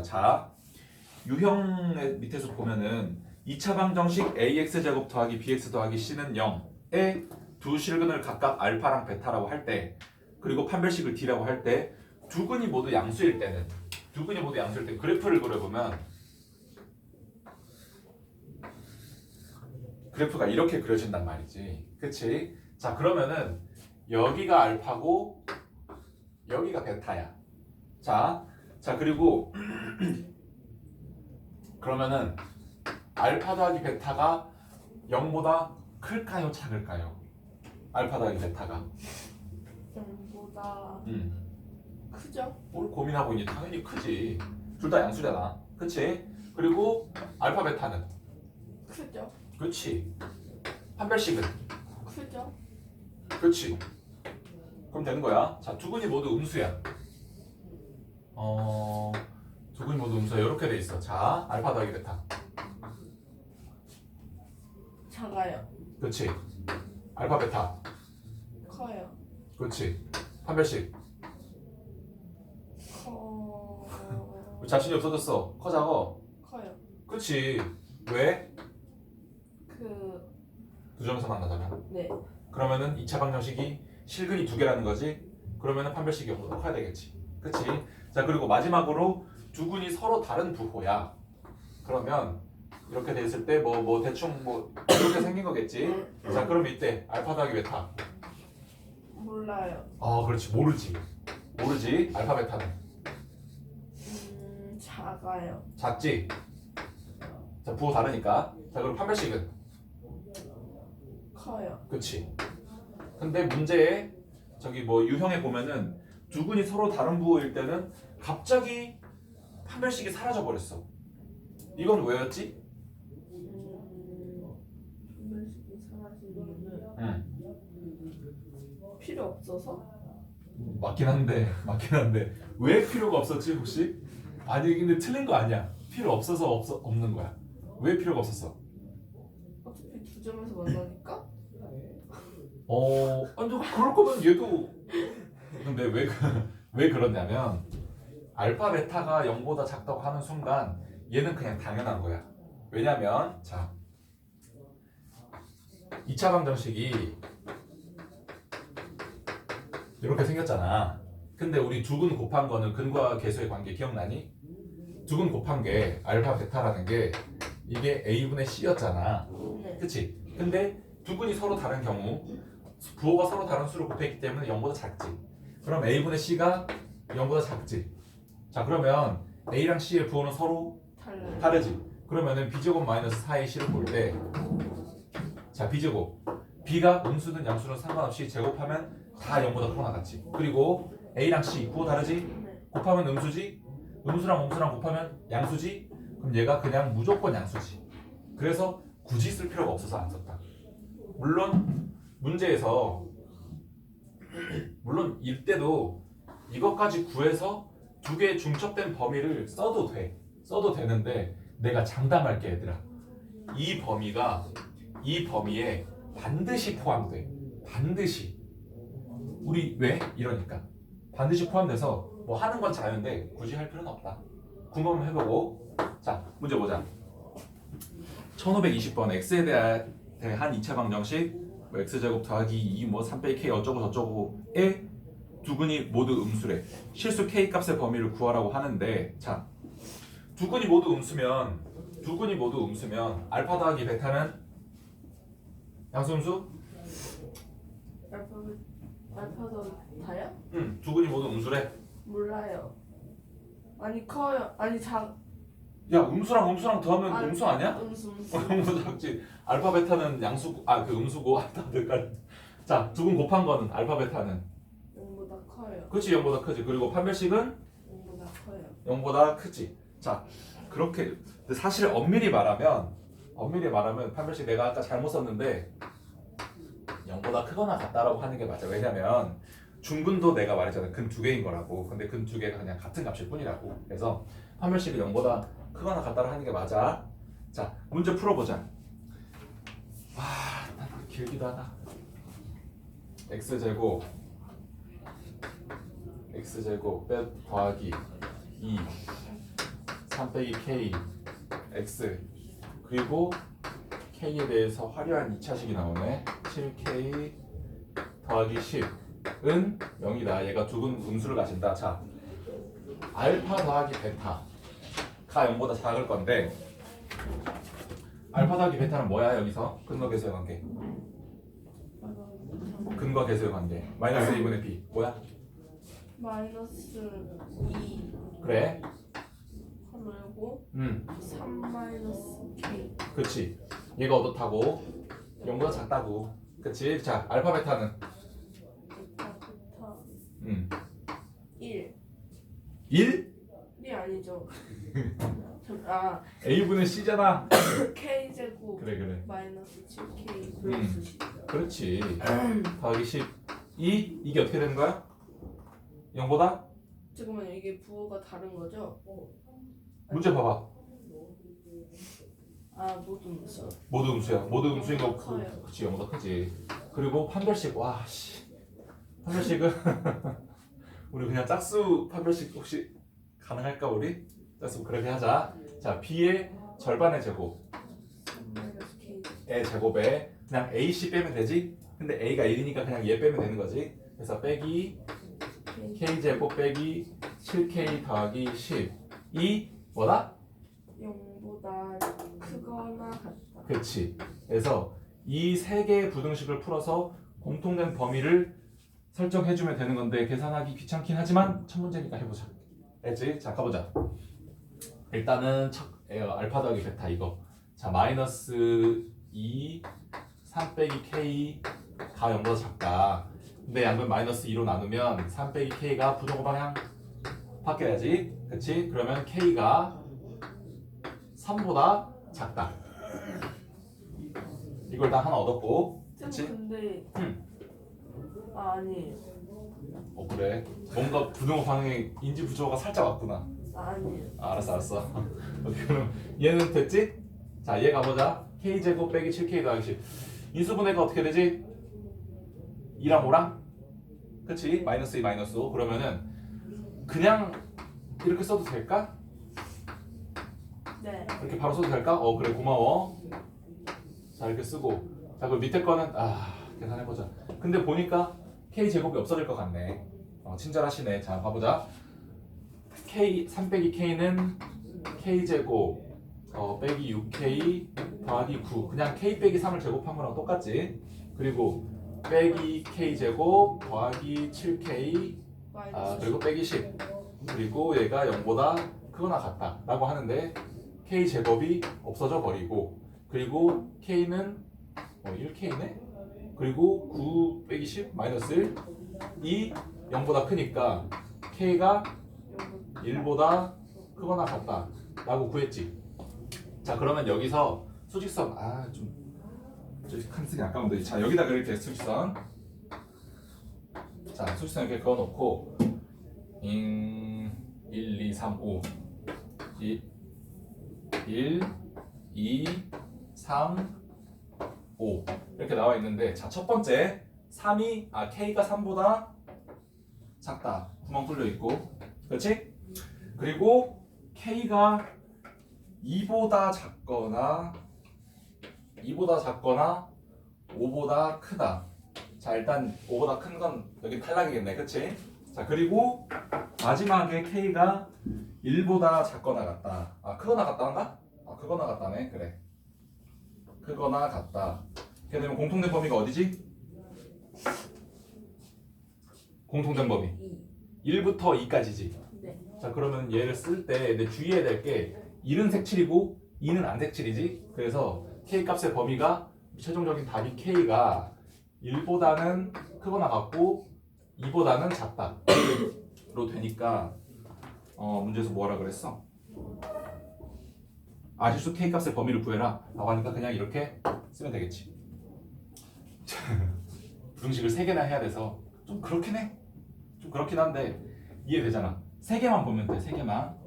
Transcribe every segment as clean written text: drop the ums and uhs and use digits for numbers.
자, 유형의 밑에서 보면은 2차 방정식 ax제곱 더하기 bx 더하기 c는 0에 두 실근을 각각 알파랑 베타라고 할 때, 그리고 판별식을 d라고 할 때, 두 근이 모두 양수일 때는 그래프를 그려보면 그래프가 이렇게 그려진단 말이지. 그치? 자, 그러면은 여기가 알파고 여기가 베타야. 자, 그리고 그러면은 알파 더하기 베타가 0보다 클까요? 작을까요? 알파 더하기 베타가 0보다 크죠? 뭘 고민하고 있니? 당연히 크지. 둘 다 양수잖아. 그치? 그리고 알파 베타는 크죠? 그렇지. 판별식은 크죠? 그렇지. 그럼 되는 거야. 자, 두 근이 모두 음수야. 두 근이 모두 음수야. 이렇게 돼 있어. 자, 알파 더하기 베타. 작아요. 그렇지. 알파 베타. 커요. 그렇지. 판별식. 커... 자신이 없어졌어. 커 작어. 커요. 그렇지. 왜? 그... 두 점에서 만나자면. 네. 그러면은 2차 방정식이 실근이 두 개라는 거지. 그러면은 판별식이 0보다 커야 되겠지. 그치? 자, 그리고 마지막으로 두 근이 서로 다른 부호야. 그러면 이렇게 돼 있을 때 뭐 대충 뭐 이렇게 생긴 거겠지. 자, 그럼 이때 알파 더하기 베타. 몰라요. 그렇지. 모르지. 알파 베타는 작아요. 작지. 자, 부호 다르니까. 자, 그럼 판별식은 커요. 그치. 근데 문제에 저기 뭐 유형에 보면은 두 근이 서로 다른 부호일 때는 갑자기 판별식이 사라져 버렸어. 이건 왜였지? 분별식이 사라지는 응. 필요 없어서? 맞긴 한데 왜 필요가 없었지 혹시? 아니 근데 틀린 거 아니야. 필요 없어서 없는 거야. 왜 필요가 없었어? 어차피 두 점에서 만나니까? 아니 그럴 거면 얘도 근데 왜 그러냐면 알파 베타가 0보다 작다고 하는 순간 얘는 그냥 당연한 거야. 왜냐면 자 2차 방정식이 이렇게 생겼잖아. 근데 우리 두 근 곱한 거는 근과 계수의 관계 기억나니? 두 근 곱한 게 알파 베타라는 게 이게 a분의 c였잖아. 네. 그치? 근데 두 근이 서로 다른 경우 부호가 서로 다른 수를 곱했기 때문에 0보다 작지. 그럼 a분의 c가 0보다 작지. 자, 그러면 a랑 c의 부호는 서로 달라요. 다르지. 그러면은 b제곱 마이너스 4의 c를 볼 때 자, b제곱 b가 음수든 양수든 상관없이 제곱하면 다 0보다 크거나 같지. 그리고 a랑 c 부호 다르지? 네. 곱하면 음수지? 음수랑 곱하면 양수지? 그럼 얘가 그냥 무조건 양수지. 그래서 굳이 쓸 필요가 없어서 안 썼다. 물론 문제에서 물론 이때도 이것까지 구해서 두 개의 중첩된 범위를 써도 돼. 써도 되는데 내가 장담할게 얘들아. 이 범위에 반드시 포함돼. 반드시. 우리 왜? 이러니까. 반드시 포함돼서 뭐 하는 건 자유인데 굳이 할 필요는 없다. 궁금하면 해보고. 자, 문제 보자. 1520번 x에 대한 2차 방정식 뭐 x제곱 더하기 2 뭐 3 빼기 k 어쩌고 저쩌고에 두 근이 모두 음수래. 실수 k 값의 범위를 구하라고 하는데 자, 두 근이 모두 음수면 알파 더하기 베타는 양수음수? 알파도 다요? 응, 두 근이 모두 음수래. 몰라요. 아니 커요. 아니 작. 야, 음수랑 더하면 음수 아니야? 음수. 음수 작지. 알파 베타는 양수 그 음수고 자, 두 근 곱한 거는 알파 베타는 0보다 커요. 그치 0보다 크지. 그리고 판별식은 0보다 커요. 0보다 크지. 자, 그렇게 근데 사실 엄밀히 말하면 판별식 내가 아까 잘못 썼는데 0보다 크거나 같다라고 하는 게 맞아. 왜냐면 중근도 내가 말했잖아. 근 두 개인 거라고. 근데 근 두 개가 그냥 같은 값일 뿐이라고. 그래서 판별식이 0보다 크거나 같다라고 하는 게 맞아. 자, 문제 풀어보자. 길기도 하다. x제곱 더하기 2 3 빼기 k x 그리고 k에 대해서 화려한 2차식이 나오네. 7k 더하기 10은 0이다. 얘가 두근 음수를 가진다. 자, 알파 더하기 베타가 0보다 작을 건데 알파 더하기 베타는 뭐야? 여기서 근거 계수의 관계. 근거 계수의 관계. 마이너스 2분의 b 뭐야? 마이너스 2 그래. 그리고 3 마이너스 k 그치. 얘가 어떻다고? 0보다 작다고. 그치. 자, 알파 베타는 베타 베타 1 1? 1이 아니죠. 아 a분의 c잖아. k 제곱 그래. 마이너스 7k 플러스 10 그렇지. 더하기 10. 이게 어떻게 되는 거야? 0보다? 잠깐만요. 이게 부호가 다른 거죠? 문제 봐봐. 아 모두 음수. 모두 음수야. 모두 음수인 거 커요. 그치. 0보다 크지. 그리고 판별식. 와 씨. 판별식은 우리 그냥 짝수 판별식 혹시 가능할까 우리? 짝수 그렇게 하자. 자, b의 절반의 제곱 3 마이너스 k 의 제곱에 그냥 ac 빼면 되지? 근데 a가 1이니까 그냥 얘 빼면 되는 거지. 그래서 빼기 k 제곱 빼기 7k 더하기 10이 뭐다? 0보다 크거나 같다. 그렇지. 그래서 이 세 개의 부등식을 풀어서 공통된 범위를 설정해주면 되는 건데 계산하기 귀찮긴 하지만 첫 문제니까 해보자. 알지? 자, 가보자. 일단은 알파 더하기 베타 이거. 자, 마이너스 2 3 빼기 k가 0보다 작다. 근데 양변 마이너스 2로 나누면 3 빼기 k가 부등호 방향 바뀌어야지. 그치? 그러면 k가 3보다 작다. 이걸 다 하나 얻었고. 그치? 근데 응. 아니에요. 그래. 뭔가 부등호 방향에 인지 부조가 살짝 왔구나. 아니에요. 알았어. 오케이, 그럼 얘는 됐지? 자, 얘 가보자. k제곱 빼기 7k 더하기 10. 인수분해가 어떻게 되지? 2랑 5랑? 그치? 마이너스 2 마이너스 5. 그러면은 그냥 이렇게 써도 될까? 네. 이렇게 바로 써도 될까? 그래, 고마워. 자, 이렇게 쓰고. 자, 그럼 밑에 거는 계산해보자. 근데 보니까 k제곱이 없어질 것 같네. 친절하시네. 자, 봐보자. 3 빼기 k는 k제곱 빼기 6k 더하기 9. 그냥 k 빼기 3을 제곱한 거랑 똑같지. 그리고 빼기 k제곱 더하기 7k 마이너스 그리고 빼기 10. 그리고 얘가 0보다 크거나 같다 라고 하는데 k제곱이 없어져 버리고 그리고 k는 1k네? 그리고 9 빼기 10 마이너스 1 이 0보다 크니까 k가 1보다 크거나 같다 라고 구했지. 자, 그러면 여기서 수직선 좀 칸 쓰기 아까운데. 자, 여기다 그릴게. 수직선. 자, 수직선 이렇게 그어놓고 1, 2, 3, 5 1, 2, 3, 5 이렇게 나와 있는데, 자, 첫 번째 3이 k가 3보다 작다. 구멍 뚫려 있고. 그렇지? 그리고 k가 2보다 작거나 5보다 크다. 자, 일단 5보다 큰 건 여기 탈락이겠네. 그치? 자, 그리고 마지막에 k가 1보다 작거나 같다. 크거나 같다인가? 크거나 같다네. 그래. 크거나 같다. 이렇게 되면 공통된 범위가 어디지? 공통된 범위 1부터 2까지지. 네. 자, 그러면 얘를 쓸 때 내 주의해야 될 게 1은 색칠이고 2는 안 색칠이지. 그래서 k 값의 범위가 최종적인 답이 k가 1보다는 크거나 같고 2보다는 작다 로 되니까 문제에서 뭐라 그랬어? 실수 k 값의 범위를 구해라 라고 하니까 그냥 이렇게 쓰면 되겠지. 부등식을 3개나 해야 돼서 좀 그렇긴 해. 좀 그렇긴 한데 이해되잖아. 3개만 보면 돼. 3개만.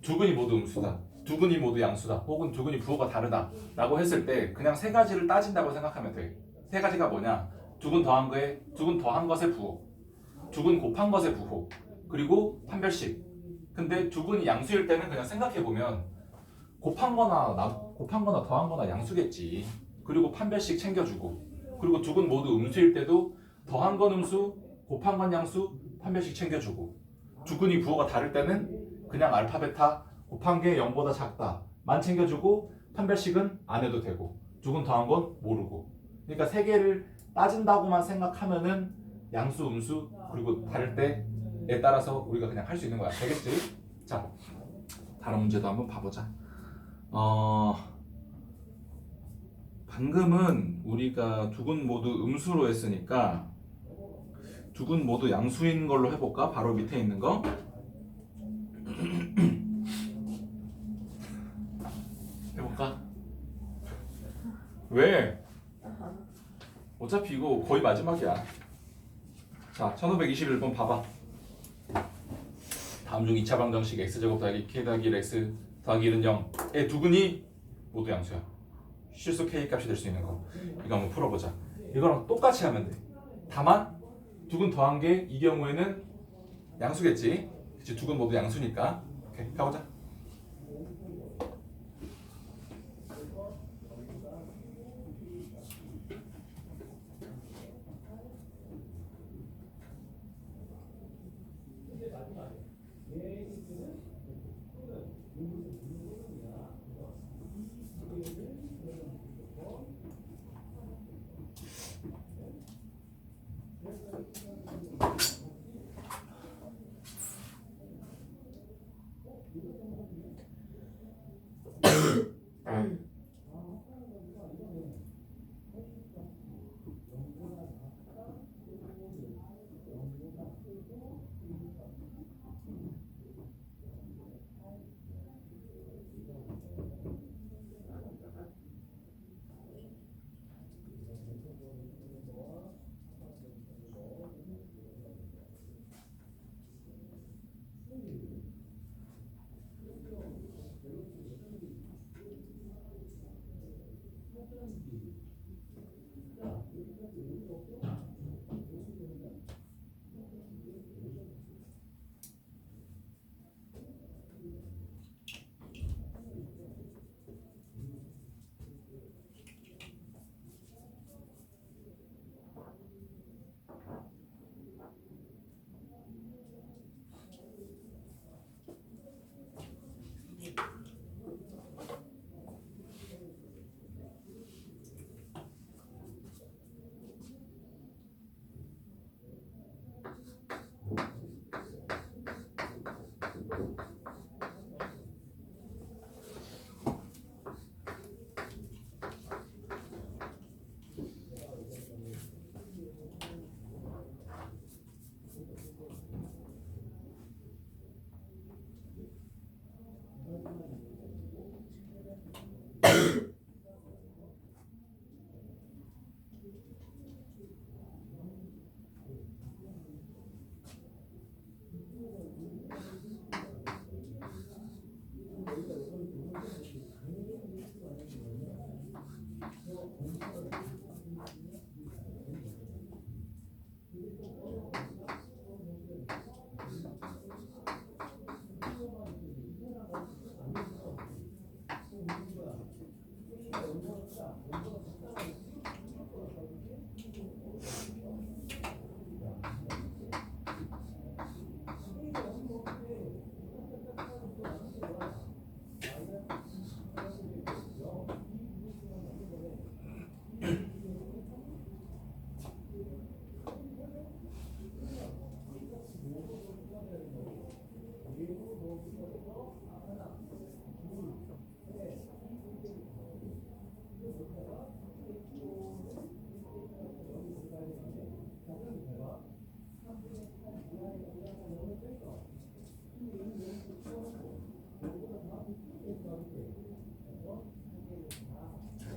두근이 모두 음수다, 두근이 모두 양수다, 혹은 두근이 부호가 다르다 라고 했을 때 그냥 3가지를 따진다고 생각하면 돼. 3가지가 뭐냐? 두근 더한 것의 부호, 두근 곱한 것의 부호, 그리고 판별식. 근데 두근이 양수일 때는 그냥 생각해보면 곱한 거나 더한 거나 양수겠지. 그리고 판별식 챙겨주고, 그리고 두근 모두 음수일 때도 더한 건 음수, 곱한 건 양수, 판별식 챙겨주고, 두근이 부호가 다를 때는 그냥 알파 베타 곱한 게 0보다 작다 만 챙겨주고, 판별식은 안 해도 되고, 두근 더한 건 모르고. 그러니까 세 개를 따진다고만 생각하면은 양수, 음수, 그리고 다를 때에 따라서 우리가 그냥 할 수 있는 거야. 되겠지? 자, 다른 문제도 한번 봐보자. 방금은 우리가 두근 모두 음수로 했으니까 두근 모두 양수인 걸로 해볼까? 바로 밑에 있는 거. 해볼까? 왜? 어차피 이거 거의 마지막이야. 자, 1521번 봐봐. 다음 중 2차 방정식 x제곱 더하기 k 더하기 1x 더하기 1은 0의 두근이 모두 양수야. 실수 k 값이 될 수 있는 거. 이거 한번 풀어보자. 이거랑 똑같이 하면 돼. 다만 두근 더한 게 이 경우에는 양수겠지. 그치? 두근 모두 양수니까. 오케이, 가보자.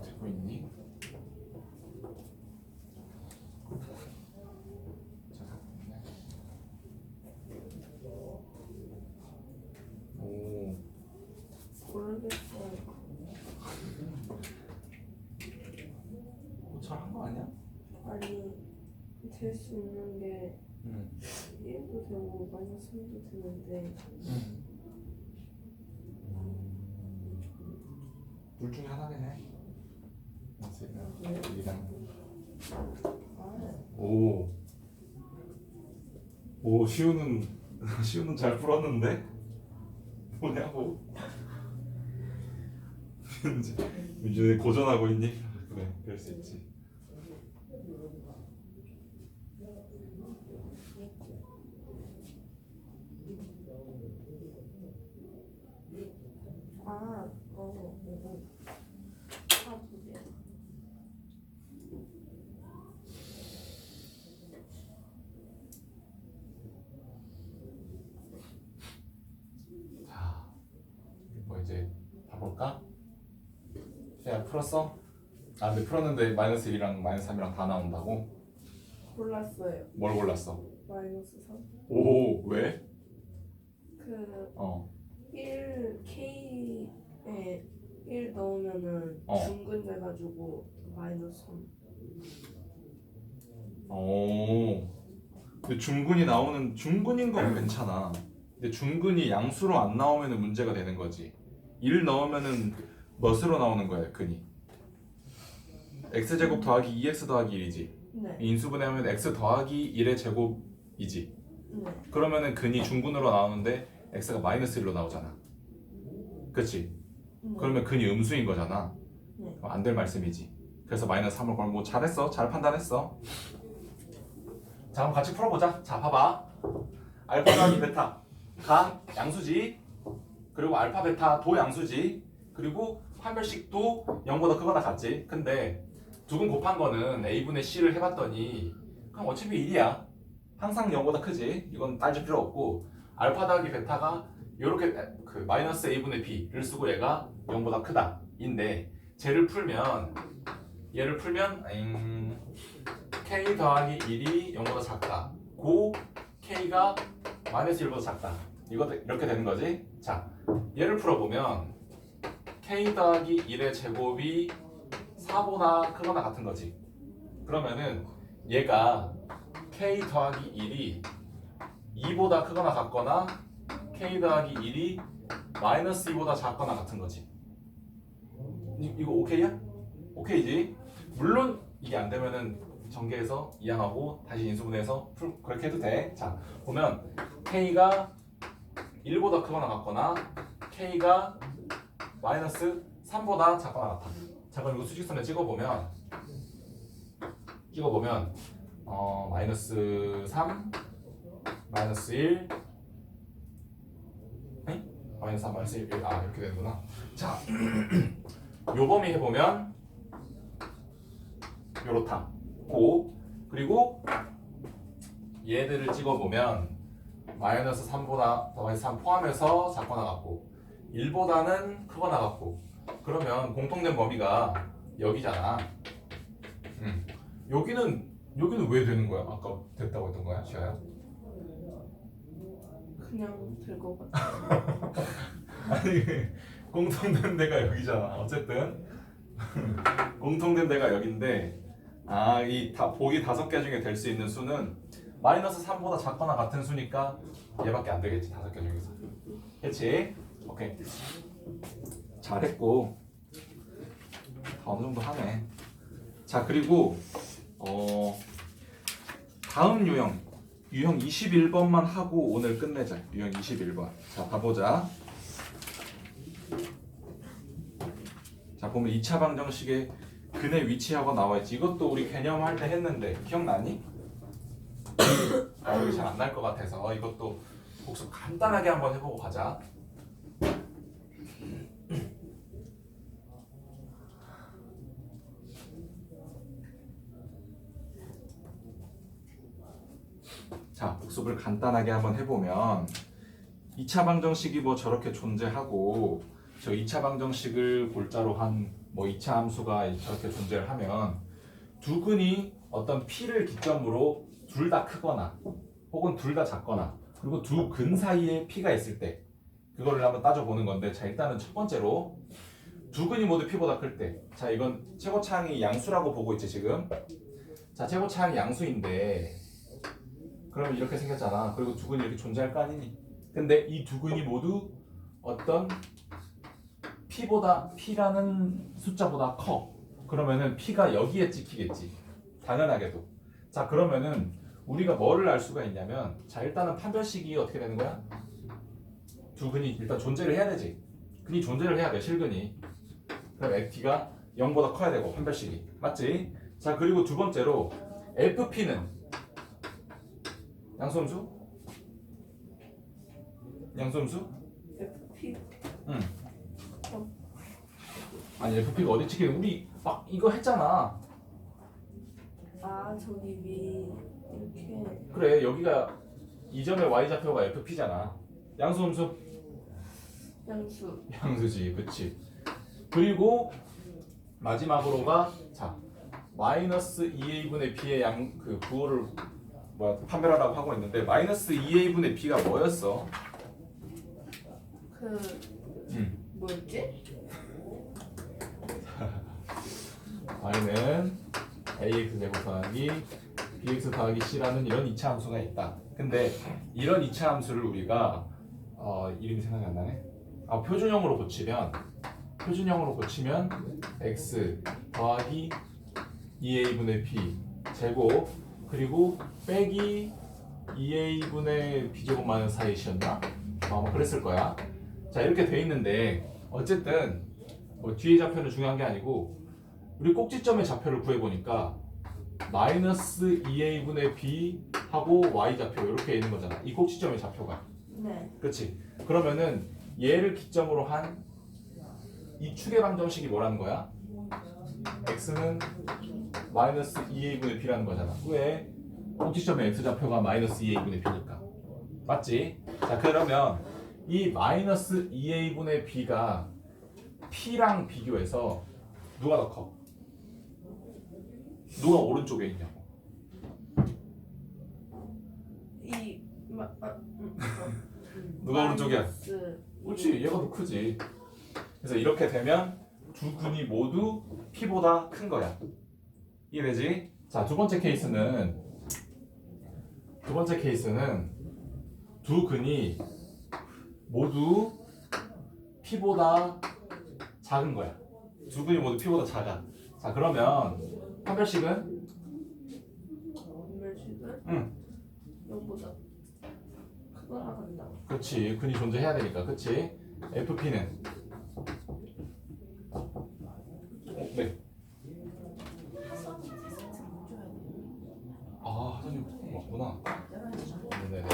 듣고 있니? 오, 모르겠어요. 잘한 거 아니야? 아니, 될 수 있는 게 응. 1도 되고 마이너스 3도 되는데 응. 둘 중에 하나긴 해. 이랑 오, 오 시우는 시우는 잘 풀었는데 뭐냐고. 민준이 고전하고 있니? 그래, 그럴 수 있지. 아, 그래. 자, 뭐 이제 봐볼까? 야 풀었어? 아 근데 풀었는데 마이너스 1이랑 마이너스 3이랑 다 나온다고? 골랐어요. 뭘 골랐어? 마이너스 3. 오 왜? 그 어 1K에 1 넣으면은 중근 돼가지고 마이너스 3. 오. 근데 중근이 나오는 중근인 건 괜찮아. 근데 중근이 양수로 안 나오면은 문제가 되는 거지. 1 넣으면은 몇으로 나오는 거야, 근이? x제곱 더하기 2x 더하기 1이지. 네. 인수분해하면 x 더하기 1의 제곱이지. 네. 그러면은 근이 중근으로 나오는데 x가 마이너스 1로 나오잖아. 그치? 네. 그러면 근이 음수인 거잖아. 네. 안 될 말씀이지. 그래서 마이너스 3을 걸고 잘했어. 잘 판단했어. 자 그럼 같이 풀어보자. 자 봐봐. 알파 더하기 베타가 양수지. 그리고 알파 베타 도 양수지. 그리고 판별식도 0보다 크거나 같지. 근데 두 근 곱한 거는 a분의 c를 해봤더니 그럼 어차피 1이야. 항상 0보다 크지. 이건 따질 필요 없고 알파 더하기 베타가 이렇게 그 마이너스 a분의 b를 쓰고 얘가 0보다 크다 인데 얘를 풀면 k 더하기 1이 0보다 작다. 고 k가 마이너스 1보다 작다. 이거 이렇게 되는 거지. 자 얘를 풀어보면 k 더하기 1의 제곱이 4보다 크거나 같은 거지. 그러면은 얘가 k 더하기 1이 2보다 크거나 같거나 k 더하기 1이 마이너스 2보다 작거나 같은 거지. 이거 오케이야? 오케이지? 물론 이게 안 되면은 전개해서 이항하고 다시 인수분해해서 그렇게 해도 돼. 자 보면 k가 1보다 크거나 같거나 k가 마이너스 3보다 작거나 같아. 자 그럼 이거 수직선에 찍어보면 마이너스 3 마이너스 1 마이너스 3 마이너스 1 이렇게 되는구나. 자 요 범위 해보면 요렇다. 그리고 얘들을 찍어보면 마이너스 3보다 더하기 3 포함해서 작거나 같고 1보다는 크거나 같고 그러면 공통된 범위가 여기잖아. 여기는 왜 되는 거야? 아까 됐다고 했던 거야, 시아야? 그냥 될 것 같아. 아니 공통된 데가 여기잖아. 어쨌든 공통된 데가 여긴데 이 보기 5개 중에 될 수 있는 수는 마이너스 3보다 작거나 같은 수니까 얘밖에 안 되겠지. 5개 중에서. 그렇지? 오케이. 잘했고 다 어느 정도 하네. 자 그리고 다음 유형 21번만 하고 오늘 끝내자. 유형 21번. 자 봐보자. 자 보면 2차 방정식에 근의 위치하고 나와있지. 이것도 우리 개념할 때 했는데 기억나니? 기억이 잘 안 날 것 같아서 이것도 복습 간단하게 한번 해보고 가자. 자 복습을 간단하게 한번 해보면 2차 방정식이 뭐 저렇게 존재하고 저 2차 방정식을 골자로 한 뭐 2차 함수가 저렇게 존재를 하면 두 근이 어떤 P를 기점으로 둘 다 크거나 혹은 둘 다 작거나 그리고 두 근 사이에 P가 있을 때 그거를 한번 따져보는 건데 자 일단은 첫 번째로 두 근이 모두 P보다 클 때 자 이건 최고차항이 양수라고 보고 있지 지금. 자 최고차항이 양수인데 그러면 이렇게 생겼잖아. 그리고 두 근이 이렇게 존재할 거 아니니. 근데 이 두 근이 모두 어떤 P라는 숫자보다 커. 그러면은 P가 여기에 찍히겠지. 당연하게도. 자, 그러면은 우리가 뭐를 알 수가 있냐면, 자, 일단은 판별식이 어떻게 되는 거야? 두 근이 일단 존재를 해야 되지. 근이 존재를 해야 돼, 실근이. 그럼 FT가 0보다 커야 되고, 판별식이. 맞지? 자, 그리고 두 번째로 FP는 양수함수? 양수함수? FP 응. 아니, FP가 어디 찍히는? 우리 막 이거 했잖아. 아 저기 위 이렇게 그래, 여기가 이 점의 y좌표가 FP잖아. 양수함수? 양수 양수지, 그치. 그리고 마지막으로가 자 마이너스 2a분의 b의 그 부호를 판별하라고 하고 있는데, 마이너스 2a분의 b가 뭐였어? 그 뭐였지? y는 ax 제곱 더하기 bx 더하기 c라는 이런 이차 함수가 있다. 근데 이런 이차 함수를 우리가 이름이 생각이 안 나네. 표준형으로 고치면 x 더하기 2a분의 b 제곱 그리고 빼기 2a분의 b제곱 마이너스 4ac였나? 아마 그랬을 거야. 자, 이렇게 돼 있는데 어쨌든 뭐 뒤에 좌표는 중요한 게 아니고, 우리 꼭지점의 좌표를 구해보니까 마이너스 2a분의 b 하고 y좌표 이렇게 있는 거잖아, 이 꼭지점의 좌표가. 네. 그렇지? 그러면은 얘를 기점으로 한 이 축의 방정식이 뭐라는 거야? x는 마이너스 2a분의 b라는 거잖아. 왜? 꼭지점의 x좌표가 마이너스 2a분의 b니까. 맞지? 자, 그러면 이 마이너스 2a분의 b가 p랑 비교해서 누가 더 커? 누가 오른쪽에 있냐고. 누가 오른쪽이야? 마이너스 그렇지, 얘가 더 크지. 그래서 이렇게 되면 두 근이 모두 P보다 큰 거야. 이해되지? 자, 두 번째 케이스는 두 근이 모두 P보다 작은 거야. 두 근이 모두 P보다 작아. 자, 그러면 판별식은? 판별식은 응. 0보다 크거나 같다. 그렇지, 근이 존재해야 되니까. 그렇지? FP는? 네. 아, 선생님 맞구나. 네네네.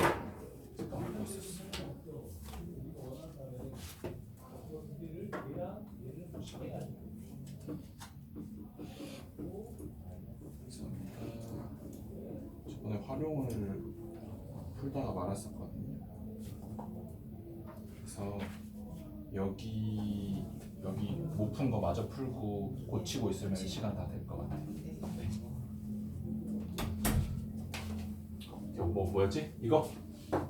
잠깐만 보고 있었어. 저번에 활용을 풀다가 말았었거든요. 그래서 여기 못 푼 거 마저 풀고 고치고 있으면 시간 다 될 것 같아. 네. 뭐였지? 이거?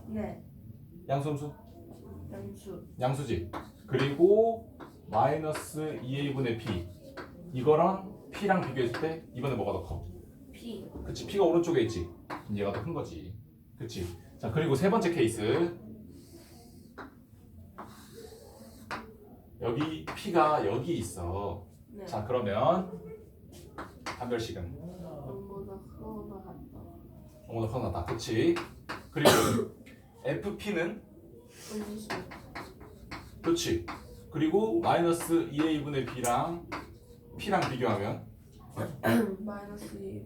네. 양수함수? 양수 양수지. 그리고 마이너스 2a분의 b 이거랑 p랑 비교했을 때 이번에 뭐가 더 커? P 그치, p가 오른쪽에 있지. 얘가 더 큰 거지. 그치. 자, 그리고 세 번째 케이스. 여기 p가 여기 있어. 네. 자, 그러면 판별식은 0보다 크거나 같다. 어머나 커나다. 그치. 그리고 fp는 음수 그치. 그리고 마이너스 2a분의 b랑 p랑 비교하면 마이너스 2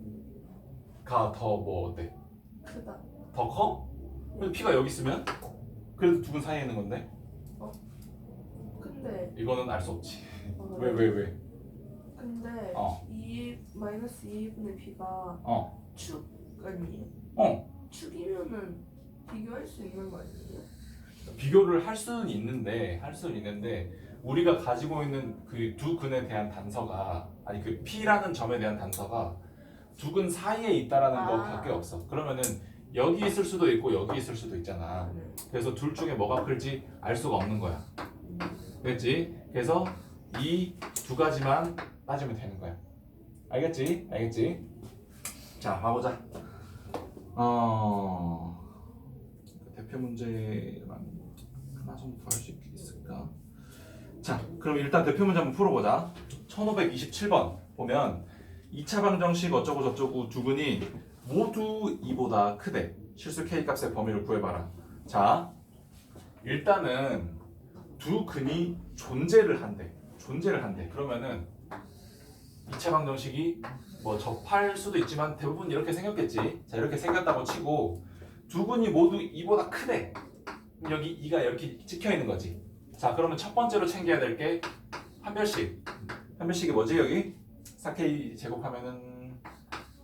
가 더 뭐 어때? 크다. 더 커? 근데 p가 여기 있으면 그래도 두 분 사이에 있는 건데 근데 이거는 알 수 없지. 어, 왜? 근데 어. 2 마이너스 2분의 B가 축 아니에요? 축이면은 비교할 수 있는 거 아니에요? 비교를 할 수는 있는데 우리가 가지고 있는 그 두 근에 대한 단서가, 아니 그 P라는 점에 대한 단서가 두 근 사이에 있다라는 거밖에 없어. 그러면은 여기 있을 수도 있고 여기 있을 수도 있잖아. 네. 그래서 둘 중에 뭐가 클지 알 수가 없는 거야. 그랬지? 그래서 이 두 가지만 따지면 되는 거야. 알겠지? 자, 가보자. 대표 문제만 하나 정도 더 할 수 있을까? 자, 그럼 일단 대표 문제 한번 풀어보자. 1527번 보면 2차 방정식 어쩌고 저쩌고 두 근이 모두 2보다 크대. 실수 k 값의 범위를 구해봐라. 자, 일단은 두 근이 존재를 한대. 그러면은 2차 방정식이 뭐 접할 수도 있지만 대부분 이렇게 생겼겠지. 자, 이렇게 생겼다고 치고 두 근이 모두 2보다 크대. 그럼 여기 2가 이렇게 찍혀 있는 거지. 자, 그러면 첫 번째로 챙겨야 될 게 판별식. 판별식이 뭐지 여기? 4k 제곱하면은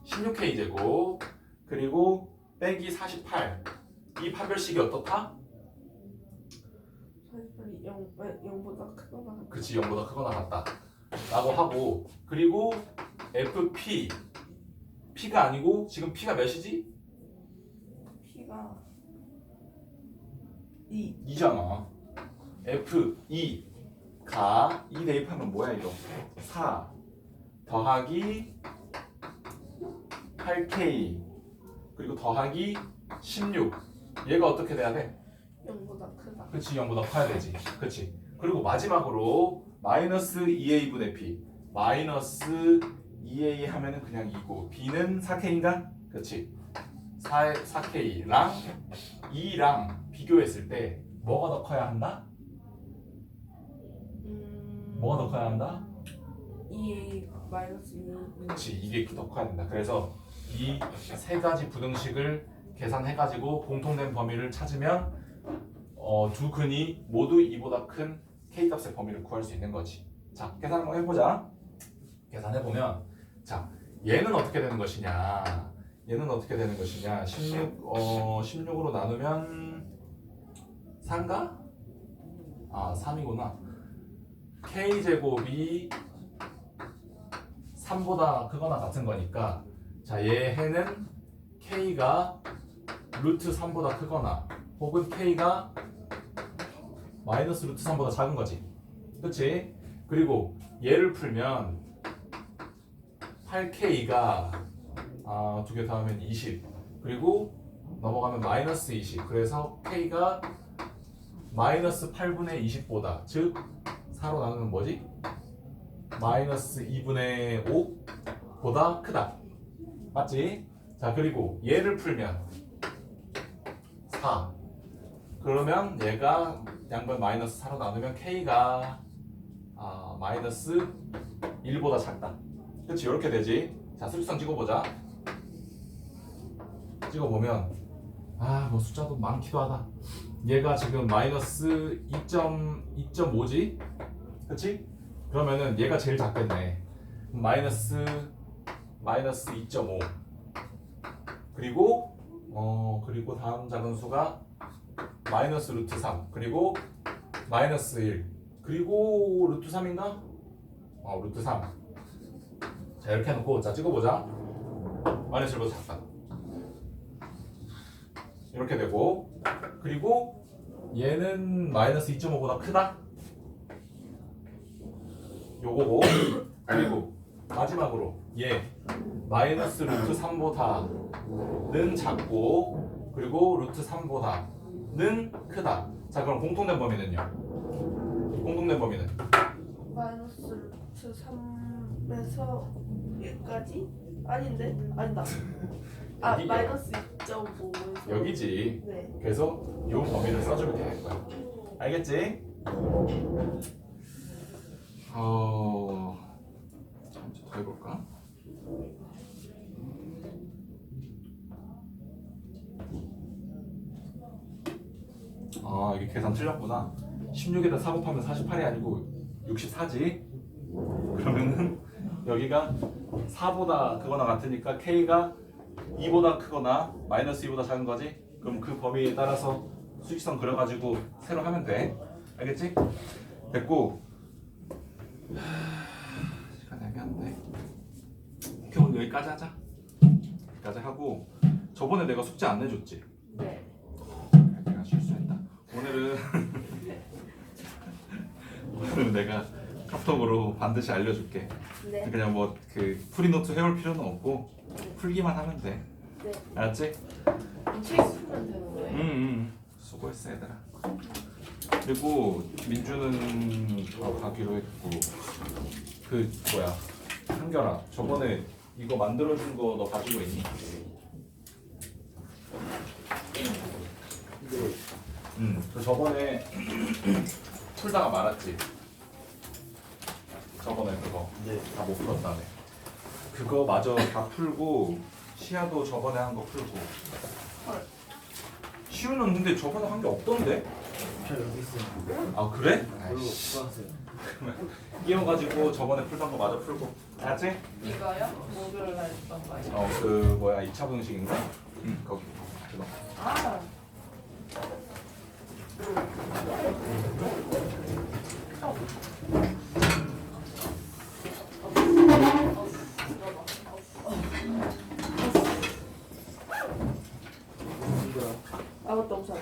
16k 제곱 그리고 빼기 48. 이 판별식이 어떻다? 48이 0보다 크거나 같다. 그치, 0보다 크거나 같다 라고 하고, 그리고 FP P가 아니고 지금 P가 몇이지? P가 2. 2잖아. F2가 2 대입하면 뭐야 이거? 4 더하기 8K 그리고 더하기 16. 얘가 어떻게 돼야 돼? 0보다 크다. 그치, 0보다 커야 되지. 그치. 그리고 마지막으로 마이너스 2a분의 p. 마이너스 2a 하면은 그냥 2고 b는 4k인가? 그치. 4k랑 2랑 비교했을 때 뭐가 더 커야 한다? 뭐가 더 커야 한다? 2a 마이너스 2. 그치, 이게 더 커야 된다. 그래서 이 세 가지 부등식을 계산해가지고 공통된 범위를 찾으면 두 근이 모두 2보다 큰 k값의 범위를 구할 수 있는 거지. 자, 계산 한번 해보자. 계산해보면 자, 얘는 어떻게 되는 것이냐? 16으로 나누면 3가? 3이구나. k제곱이 3보다 크거나 같은 거니까, 자, 얘는 k가 루트 3보다 크거나 혹은 k가 마이너스 루트 3보다 작은 거지. 그치? 그리고 얘를 풀면 8k가 두 개 더하면 20 그리고 넘어가면 마이너스 20. 그래서 k가 마이너스 8분의 20보다, 즉 4로 나누면 뭐지? 마이너스 2분의 5보다 크다. 맞지? 자, 그리고 얘를 풀면 4. 그러면 얘가 양변 마이너스 4로 나누면 k가 마이너스 1보다 작다. 그치? 이렇게 되지. 자, 수직선 찍어보자. 찍어보면 뭐 숫자도 많기도 하다. 얘가 지금 마이너스 2.5지? 그치? 그러면은 얘가 제일 작겠네. 마이너스 2.5 그리고 다음 작은 수가 마이너스 루트 3 그리고 마이너스 1 그리고 루트 3인가? 루트 3. 자, 이렇게 해놓고 자, 찍어보자. 마이너스 1보다 작다. 이렇게 되고, 그리고 얘는 마이너스 2.5보다 크다. 요거고, 그리고 마지막으로 얘 마이너스 루트 3보다는 작고, 그리고 루트 3보다는 크다. 자, 그럼 공통된 범위는요? 공통된 범위는 마이너스 루트 3에서 여기까지? 아닌데? 아니다. 여기야. 마이너스 2.5에서 여기지. 네. 그래서 이 범위를 써주면 되는 거야. 알겠지? 잠시 더 해볼까? 이게 계산 틀렸구나. 16에다 4 곱하면 48이 아니고 64지. 그러면은 여기가 4보다 크거나 같으니까 k가 2보다 크거나 마이너스 2보다 작은 거지. 그럼 그 범위에 따라서 수직선 그려가지고 새로 하면 돼. 알겠지? 됐고, 시간이 애매한데 오케이, 오늘 여기까지 하자. 여기까지 하고, 저번에 내가 숙제 안 내줬지? 네. 내가 실수했다. 오늘은 내가 카톡으로 반드시 알려줄게. 네. 그냥 뭐 그 프리노트 해올 필요는 없고 풀기만 하면 돼. 네. 알았지? 책 쓰면 되는 거예요? 수고했어 얘들아. 그리고 민주는 가기로 했고 그 뭐야 한결아 저번에 이거 만들어준 거 너 가지고 있니? 그 저번에 풀다가 말았지. 저번에 그거 다 못 풀었다며. 그거 마저 다 풀고 시야도 저번에 한 거 풀고. 헐. 시우는 근데 저번에 한 게 없던데? 저 여기 있어요. 아 그래? 별로 좋아하세요. 끼워가지고 저번에 풀던 거 마저 풀고. 알았지? 이거요? 목요일 날 했던 거예요? 그 뭐야 2차 분식인가? 응 거기 그거. 아. 아 맞다 우산.